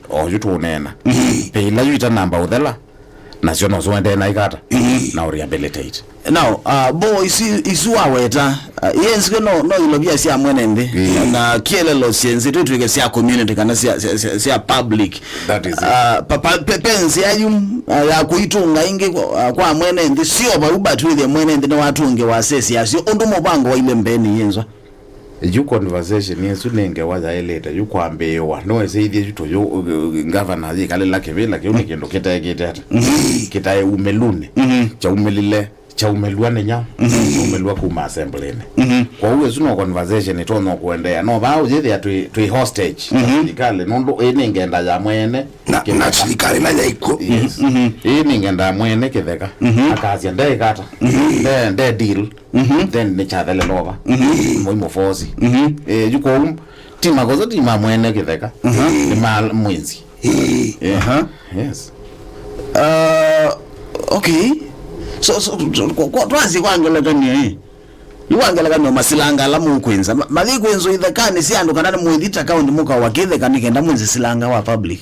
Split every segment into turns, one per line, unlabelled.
o yutu nena pe la yuta number udela national so ende na ikata na rehabilitate
now bo isu aweta yes no ilobia sia mwenende na kielelo sienzi twike sia community kana sia public,
that is
penzi ayum ya kuitunga inge kwa mwenende sio baruba twile mwenende na watu nge wasesi asio ondumo bango wa ile mbeni yenzo
you conversation yesu nenge waza eleta you kwambewa no eseidie yuto yo governor yikale lake vela ke unikendo kita kita umelune cha umelile cha umeluane nya umelua kuma assembly kwa hiyo suno conversation itono kuendea no ba uje to hostage ikale nondo eningenda ya mwene
na chikale na yaiko
eningenda mwene kitheka akazia ndai kata nde deal then ne chathele lova moimo force yuko tima gozo tima mwene kitheka ni mal mwenzi yes
okay so kwa twazi kwangela kani iwangela kani masilanga la mukwenza mali kwenzo ithekani si andu kana muithita account muka wakithe kani kenda mwenzi silanga wa public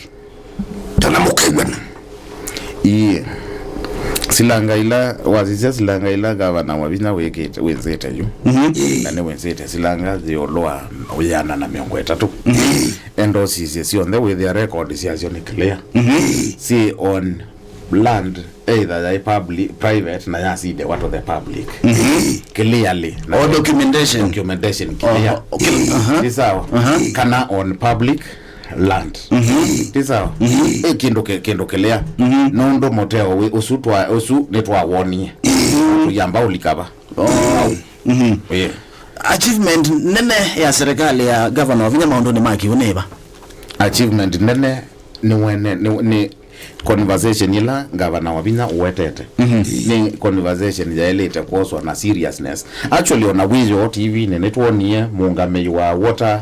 tana mukegwana
silanga ila wazizia silanga ila gavana wabina wekete wenzete yu ane wenzete silanga zioloa uyana na miongo etatu endo si on the way their record is clear see on land either the public private na yasi the what of the public clearly
or documentation
clear this kana on public land this kendo clear nondo moteo we usu netwa woni yamba ulikaba
achievement nene ya serikali ya governor of Nyamaondo ni maki uneba
achievement nene ni conversation ila governor wabina uwetete ni conversation ya elete kuoswa na seriousness actually on a wizo TV netwonie muungame wa water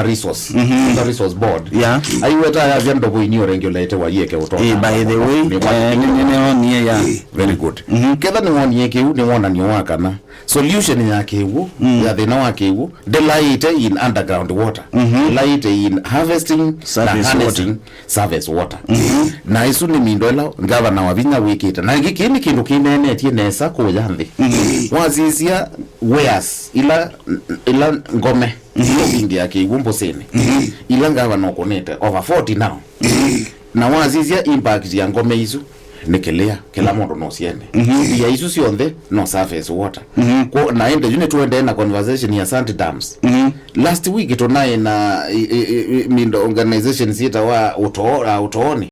resource water resource board aiweta ya vyando boinio regulate wa yeke utoka
by the way ni ya
very good kedha ni woni yeke ni wona ni wakana solution yake wu ya the no yake wu delight in underground water delight in harvesting service water na isu ni mindola governor wa vinya wikita na gikini kindu kinene tie nesa ko yandi wazizia weas ila ngome India ke wumbo sene ilanga wanokonete over 40 now na wazizia impact ya ngome hizo nikelea kila mondo no siende ya hizo sionde no surface water ko naende unit tuende na conversation ya Sand Dams last week tunaye na mindo organization zita wa utooni